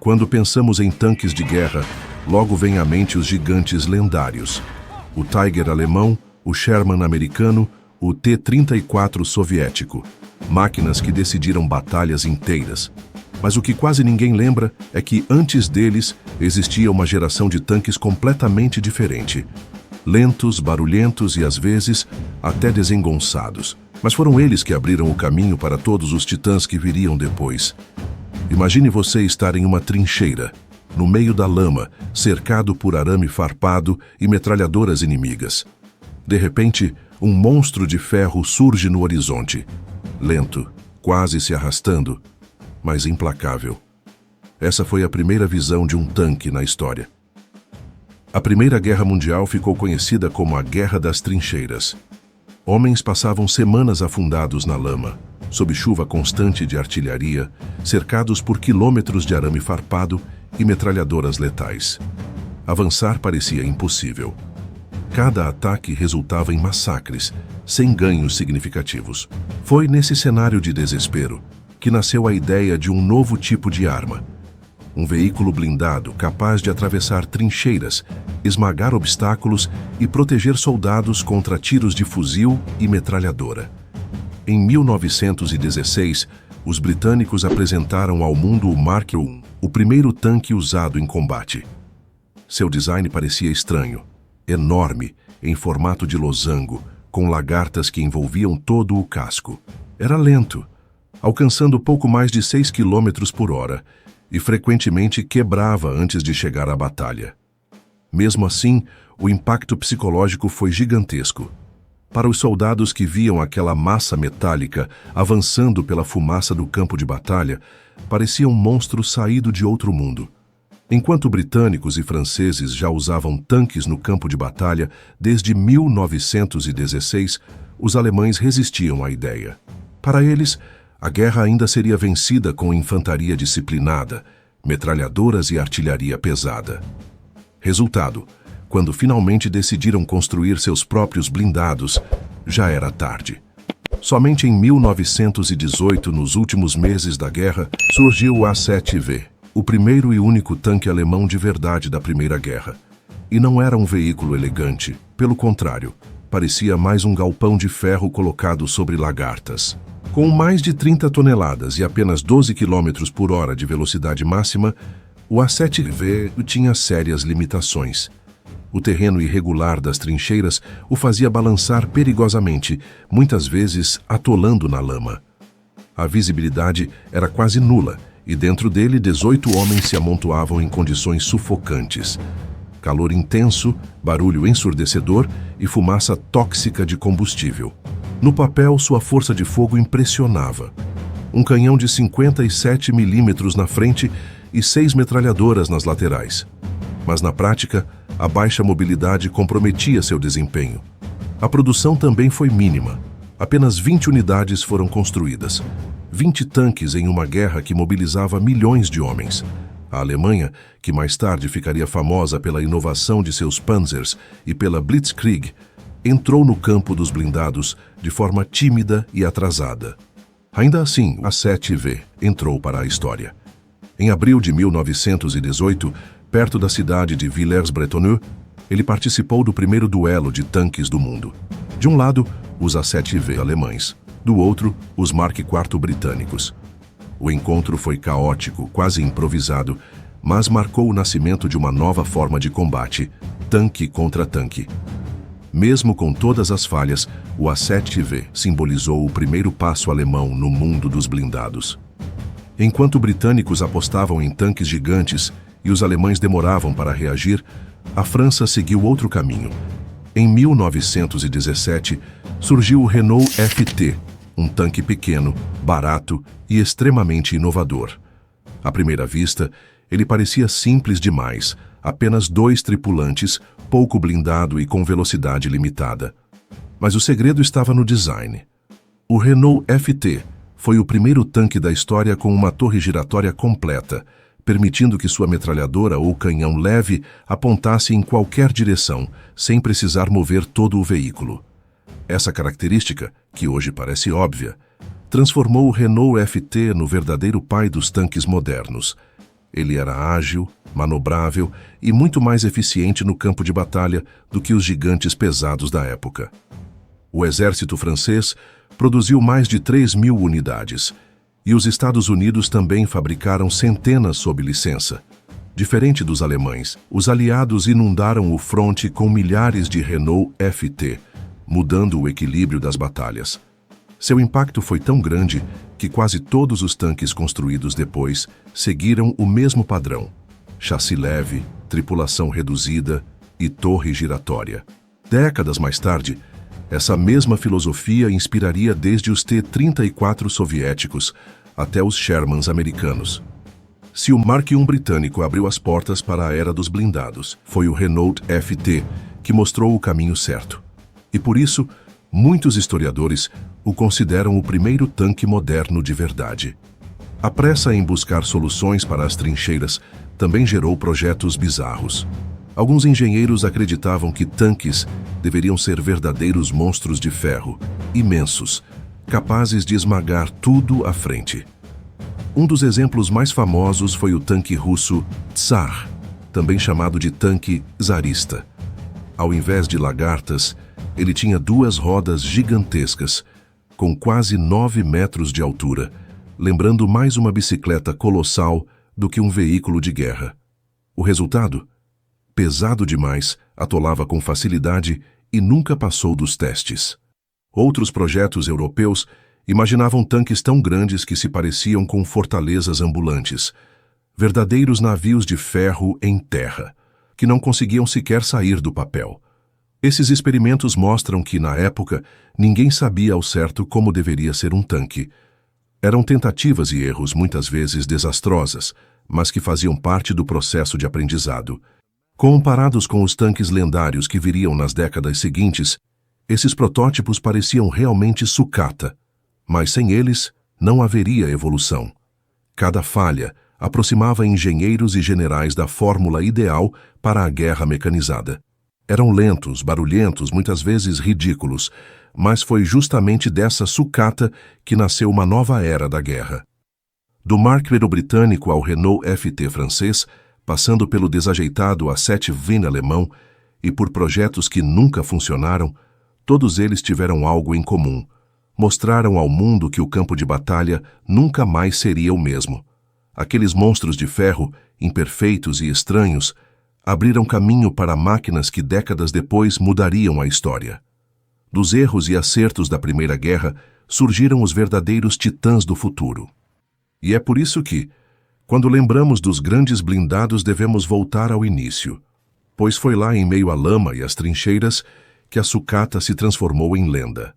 Quando pensamos em tanques de guerra, logo vem à mente os gigantes lendários. O Tiger alemão, o Sherman americano, o T-34 soviético. Máquinas que decidiram batalhas inteiras. Mas o que quase ninguém lembra é que antes deles existia uma geração de tanques completamente diferente. Lentos, barulhentos e às vezes até desengonçados. Mas foram eles que abriram o caminho para todos os titãs que viriam depois. Imagine você estar em uma trincheira, no meio da lama, cercado por arame farpado e metralhadoras inimigas. De repente, um monstro de ferro surge no horizonte. Lento, quase se arrastando, mas implacável. Essa foi a primeira visão de um tanque na história. A Primeira Guerra Mundial ficou conhecida como a Guerra das Trincheiras. Homens passavam semanas afundados na lama, sob chuva constante de artilharia, cercados por quilômetros de arame farpado e metralhadoras letais. Avançar parecia impossível. Cada ataque resultava em massacres, sem ganhos significativos. Foi nesse cenário de desespero que nasceu a ideia de um novo tipo de arma. Um veículo blindado capaz de atravessar trincheiras, esmagar obstáculos e proteger soldados contra tiros de fuzil e metralhadora. Em 1916, os britânicos apresentaram ao mundo o Mark I, o primeiro tanque usado em combate. Seu design parecia estranho, enorme, em formato de losango, com lagartas que envolviam todo o casco. Era lento, alcançando pouco mais de 6 km por hora, e frequentemente quebrava antes de chegar à batalha. Mesmo assim, o impacto psicológico foi gigantesco. Para os soldados que viam aquela massa metálica avançando pela fumaça do campo de batalha, parecia um monstro saído de outro mundo. Enquanto britânicos e franceses já usavam tanques no campo de batalha desde 1916, os alemães resistiam à ideia. Para eles, a guerra ainda seria vencida com infantaria disciplinada, metralhadoras e artilharia pesada. Resultado: quando finalmente decidiram construir seus próprios blindados, já era tarde. Somente em 1918, nos últimos meses da guerra, surgiu o A-7V, o primeiro e único tanque alemão de verdade da Primeira Guerra. E não era um veículo elegante, pelo contrário, parecia mais um galpão de ferro colocado sobre lagartas. Com mais de 30 toneladas e apenas 12 km por hora de velocidade máxima, o A-7V tinha sérias limitações. O terreno irregular das trincheiras o fazia balançar perigosamente, muitas vezes atolando na lama. A visibilidade era quase nula e dentro dele 18 homens se amontoavam em condições sufocantes. Calor intenso, barulho ensurdecedor e fumaça tóxica de combustível. No papel, sua força de fogo impressionava. Um canhão de 57 milímetros na frente e 6 metralhadoras nas laterais. Mas na prática, a baixa mobilidade comprometia seu desempenho. A produção também foi mínima. Apenas 20 unidades foram construídas. 20 tanques em uma guerra que mobilizava milhões de homens. A Alemanha, que mais tarde ficaria famosa pela inovação de seus Panzers e pela Blitzkrieg, entrou no campo dos blindados de forma tímida e atrasada. Ainda assim, o A-7V entrou para a história. Em abril de 1918, perto da cidade de Villers-Bretonneux, ele participou do primeiro duelo de tanques do mundo. De um lado, os A-7V alemães, do outro, os Mark IV britânicos. O encontro foi caótico, quase improvisado, mas marcou o nascimento de uma nova forma de combate, tanque contra tanque. Mesmo com todas as falhas, o A-7V simbolizou o primeiro passo alemão no mundo dos blindados. Enquanto britânicos apostavam em tanques gigantes e os alemães demoravam para reagir, a França seguiu outro caminho. Em 1917, surgiu o Renault FT, um tanque pequeno, barato e extremamente inovador. À primeira vista, ele parecia simples demais, apenas 2 tripulantes, pouco blindado e com velocidade limitada. Mas o segredo estava no design. O Renault FT foi o primeiro tanque da história com uma torre giratória completa, permitindo que sua metralhadora ou canhão leve apontasse em qualquer direção, sem precisar mover todo o veículo. Essa característica, que hoje parece óbvia, transformou o Renault FT no verdadeiro pai dos tanques modernos. Ele era ágil, manobrável e muito mais eficiente no campo de batalha do que os gigantes pesados da época. O exército francês produziu mais de 3.000 unidades, e os Estados Unidos também fabricaram centenas sob licença. Diferente dos alemães, os aliados inundaram o fronte com milhares de Renault FT, mudando o equilíbrio das batalhas. Seu impacto foi tão grande que quase todos os tanques construídos depois seguiram o mesmo padrão: chassi leve, tripulação reduzida e torre giratória. Décadas mais tarde, essa mesma filosofia inspiraria desde os T-34 soviéticos até os Shermans americanos. Se o Mark I britânico abriu as portas para a era dos blindados, foi o Renault FT que mostrou o caminho certo. E por isso, muitos historiadores o consideram o primeiro tanque moderno de verdade. A pressa em buscar soluções para as trincheiras também gerou projetos bizarros. Alguns engenheiros acreditavam que tanques deveriam ser verdadeiros monstros de ferro, imensos, capazes de esmagar tudo à frente. Um dos exemplos mais famosos foi o tanque russo Tsar, também chamado de tanque czarista. Ao invés de lagartas, ele tinha 2 rodas gigantescas, com quase 9 metros de altura, lembrando mais uma bicicleta colossal do que um veículo de guerra. O resultado? Pesado demais, atolava com facilidade e nunca passou dos testes. Outros projetos europeus imaginavam tanques tão grandes que se pareciam com fortalezas ambulantes, verdadeiros navios de ferro em terra, que não conseguiam sequer sair do papel. Esses experimentos mostram que, na época, ninguém sabia ao certo como deveria ser um tanque. Eram tentativas e erros muitas vezes desastrosas, mas que faziam parte do processo de aprendizado. Comparados com os tanques lendários que viriam nas décadas seguintes, esses protótipos pareciam realmente sucata, mas sem eles não haveria evolução. Cada falha aproximava engenheiros e generais da fórmula ideal para a guerra mecanizada. Eram lentos, barulhentos, muitas vezes ridículos, mas foi justamente dessa sucata que nasceu uma nova era da guerra. Do Mark I britânico ao Renault FT francês, passando pelo desajeitado A7 alemão e por projetos que nunca funcionaram, todos eles tiveram algo em comum. Mostraram ao mundo que o campo de batalha nunca mais seria o mesmo. Aqueles monstros de ferro, imperfeitos e estranhos, abriram caminho para máquinas que décadas depois mudariam a história. Dos erros e acertos da Primeira Guerra surgiram os verdadeiros titãs do futuro. E é por isso que, quando lembramos dos grandes blindados, devemos voltar ao início, pois foi lá em meio à lama e às trincheiras que a sucata se transformou em lenda.